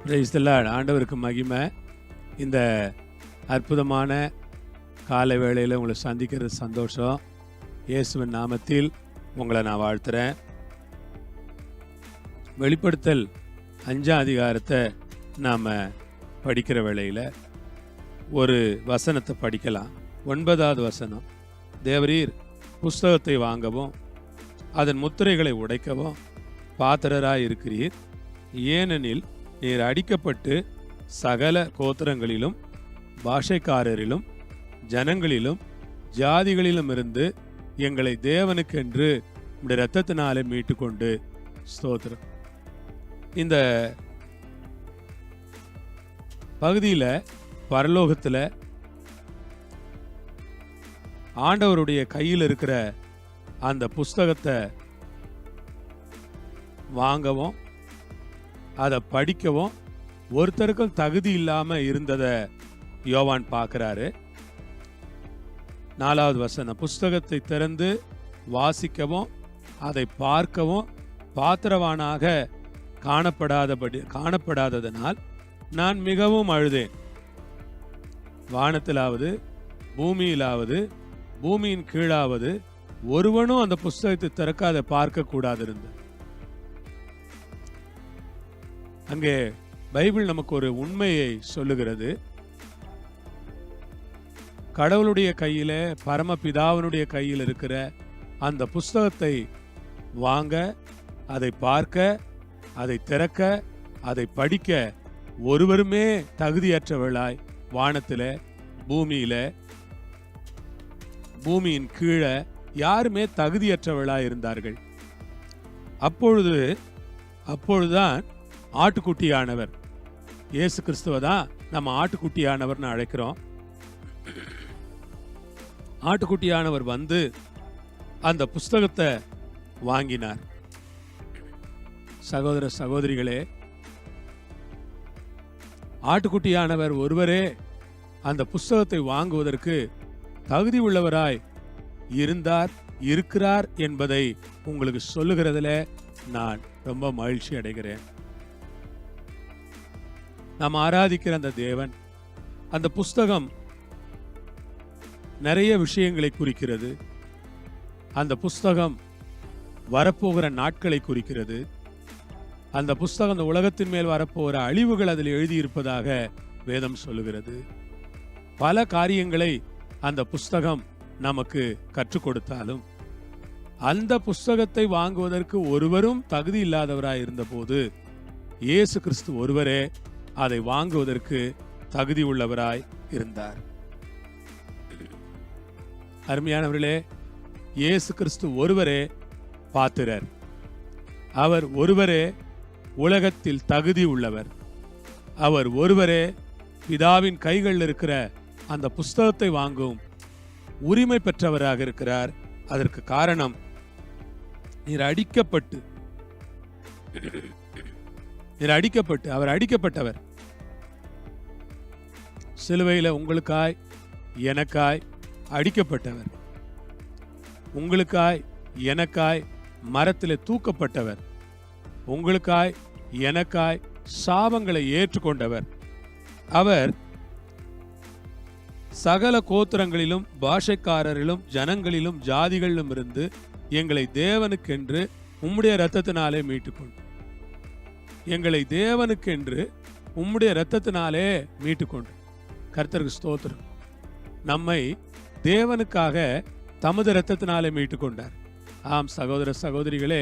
Praise the Lord. ஆண்டவருக்கு மகிமை. இந்த அற்புதமான காலை வேளையில் உங்களை சந்திக்கிறது சந்தோஷம். இயேசுவின் நாமத்தில் உங்களை நான் வாழ்த்துறேன். வெளிப்படுத்தல் 5ஆம் அதிகாரத்தை நாம் படிக்கிற வேளையில் ஒரு வசனத்தை படிக்கலாம். 9வது வசனம், தேவரீர் புஸ்தகத்தை வாங்கவும் அதன் முத்திரைகளை உடைக்கவும் பாத்திரராய் இருக்கிறீர். ஏனெனில் நீர் அடிக்கப்பட்டு சகல கோத்திரங்களிலும் பாஷைக்காரரிலும் ஜனங்களிலும் ஜாதிகளிலும் இருந்து எங்களை தேவனுக்கென்று உடைய இரத்தத்தினாலே மீட்டு கொண்டு ஸ்தோத்திரம். இந்த பகுதியில் பரலோகத்தில் ஆண்டவருடைய கையில் இருக்கிற அந்த புஸ்தகத்தை வாங்கவும் அதை படிக்கவும் ஒருத்தருக்கும் தகுதி இல்லாமல் இருந்ததை யோவான் பார்க்குறாரு. 4வது வசனம், புஸ்தகத்தை திறந்து வாசிக்கவும் அதை பார்க்கவும் பாத்திரவானாக காணப்படாததனால் நான் மிகவும் அழுதேன். வானத்திலாவது பூமியிலாவது பூமியின் கீழாவது ஒருவனும் அந்த புஸ்தகத்தை திறக்காத பார்க்க கூடாது இருந்தது. அங்கே பைபிள் நமக்கு ஒரு உண்மையை சொல்லுகிறது. கடவுளுடைய கையில, பரமபிதாவினுடைய கையில் இருக்கிற அந்த புஸ்தகத்தை வாங்க, அதை பார்க்க, அதை திறக்க, அதை படிக்க ஒருவருமே தகுதியற்றவர்களாய் வானத்தில, பூமியில, பூமியின் கீழே யாருமே தகுதியற்றவர்களாய் இருந்தார்கள். அப்பொழுதுதான் ஆட்டுக்குட்டியானவர், இயேசு கிறிஸ்துவ தான் நம்ம ஆட்டுக்குட்டியானவர்னு அழைக்கிறோம். ஆட்டுக்குட்டியானவர் வந்து அந்த புஸ்தகத்தை வாங்கினார். சகோதர சகோதரிகளே, ஆட்டுக்குட்டியானவர் ஒருவரே அந்த புஸ்தகத்தை வாங்குவதற்கு தகுதி உள்ளவராய் இருக்கிறார் என்பதை உங்களுக்கு சொல்லுகிறதுல நான் ரொம்ப மகிழ்ச்சி அடைகிறேன். நாம் ஆராதிக்கிற அந்த தேவன், அந்த புஸ்தகம் நிறைய விஷயங்களை குறிக்கிறது. அந்த புஸ்தகம் வரப்போகிற நாட்களை குறிக்கிறது. அந்த புஸ்தகம் அந்த உலகத்தின் மேல் வரப்போகிற அழிவுகள் அதில் எழுதியிருப்பதாக வேதம் சொல்லுகிறது. பல காரியங்களை அந்த புஸ்தகம் நமக்கு கற்றுக் கொடுத்தாலும் அந்த புஸ்தகத்தை வாங்குவதற்கு ஒருவரும் தகுதி இல்லாதவராய் இருந்தபோது இயேசு கிறிஸ்து ஒருவரே அதை வாங்குவதற்கு தகுதி உள்ளவராய் இருந்தார். அருமையானவர்களே, இயேசு கிறிஸ்து ஒருவரே பாத்திரர். அவர் ஒருவரே உலகத்தில் தகுதி உள்ளவர். அவர் ஒருவரே பிதாவின் கைகளில் இருக்கிற அந்த புஸ்தகத்தை வாங்கும் உரிமை பெற்றவராக இருக்கிறார். அதற்கு காரணம், நீர் அடிக்கப்பட்டு அவர் அடிக்கப்பட்டவர். சிலுவையில் உங்களுக்காய் எனக்காய் அடிக்கப்பட்டவர். உங்களுக்காய் எனக்காய் மரத்திலே தூக்கப்பட்டவர். உங்களுக்காய் எனக்காய் சாபங்களை ஏற்றுக்கொண்டவர். அவர் சகல கோத்திரங்களிலும் பாஷைக்காரரிலும் ஜனங்களிலும் ஜாதிகளிலும் இருந்து எங்களை தேவனுக்கென்று உம்முடைய இரத்தத்தினாலே மீட்டுக்கொண்டு எங்களை தேவனுக்கென்று உம்முடைய இரத்தத்தினாலே மீட்டுக்கொண்டு கர்த்தருக்கு ஸ்தோத்திரம். நம்மை தேவனுக்காக தமது இரத்தத்தினாலே மீட்டுக்கொண்டார். ஆம் சகோதர சகோதரிகளே,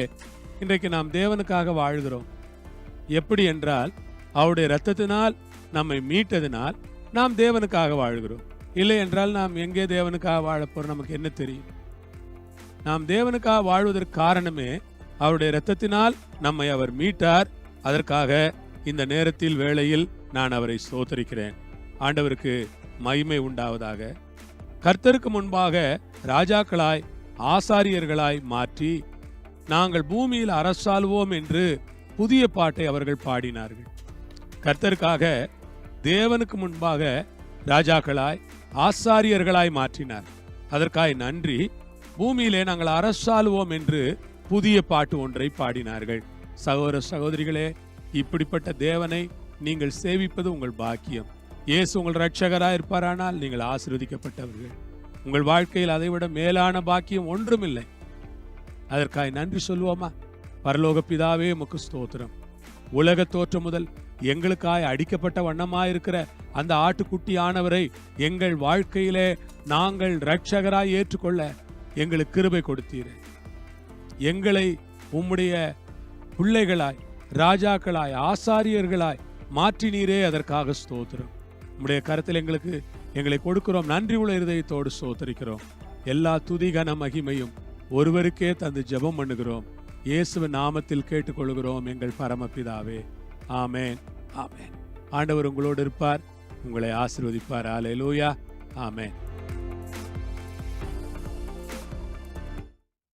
இன்றைக்கு நாம் தேவனுக்காக வாழ்கிறோம். எப்படி என்றால், அவருடைய இரத்தத்தினால் நம்மை மீட்டதினால் நாம் தேவனுக்காக வாழ்கிறோம். இல்லை என்றால் நாம் எங்கே தேவனுக்காக வாழப்போறோம்? நமக்கு என்ன தெரியும்? நாம் தேவனுக்காக வாழ்வதற்கு காரணமே அவருடைய இரத்தத்தினால் நம்மை அவர் மீட்டார். அதற்காக இந்த நேரத்தில் வேளையில் நான் அவரை ஸ்தோத்திரிக்கிறேன். ஆண்டவருக்கு மகிமை உண்டாவதாக. கர்த்தருக்கு முன்பாக ராஜாக்களாய் ஆசாரியர்களாய் மாற்றி நாங்கள் பூமியில் அரசாள்வோம் என்று புதிய பாட்டை அவர்கள் பாடினார்கள். கர்த்தருக்காக தேவனுக்கு முன்பாக ராஜாக்களாய் ஆசாரியர்களாய் மாற்றினார். அதற்காய் நன்றி. பூமியிலே நாங்கள் அரசாளுவோம் என்று புதிய பாட்டு ஒன்றை பாடினார்கள். சகோதர சகோதரிகளே, இப்படிப்பட்ட தேவனை நீங்கள் சேவிப்பது உங்கள் பாக்கியம். இயேசு உங்கள் இரட்சகராய் இருப்பாரானால் நீங்கள் ஆசீர்வதிக்கப்பட்டவர்கள். உங்கள் வாழ்க்கையில் அதைவிட மேலான பாக்கியம் ஒன்றுமில்லை. அதற்காய் நன்றி சொல்லுவோமா? பரலோக பிதாவே, உமக்கு ஸ்தோத்திரம். உலக தோற்றம் முதல் எங்களுக்காய் அடிக்கப்பட்ட வண்ணமாயிருக்கிற அந்த ஆட்டுக்குட்டியானவரை எங்கள் வாழ்க்கையிலே நாங்கள் இரட்சகராய் ஏற்றுக்கொள்ள எங்களுக்கு கிருபை கொடுத்தீரே. எங்களை உம்முடைய பிள்ளைகளாய், ராஜாக்களாய், ஆசாரியர்களாய் மாற்றினீரே. அதற்காக ஸ்தோத்திரம். உம்முடைய கருத்தில் எங்களை கொடுக்கிறோம். நன்றி உள்ள இருதயத்தோடு ஸ்தோத்திரிக்கிறோம். எல்லா துதி கன மகிமையும் ஒருவருக்கே தந்து ஜெபம் பண்ணுகிறோம். இயேசுவின் நாமத்தில் கேட்டுக்கொள்கிறோம் எங்கள் பரமபிதாவே. ஆமென், ஆமென். ஆண்டவர் உங்களோடு இருப்பார், உங்களை ஆசீர்வதிப்பார். அல்லேலூயா, ஆமென்.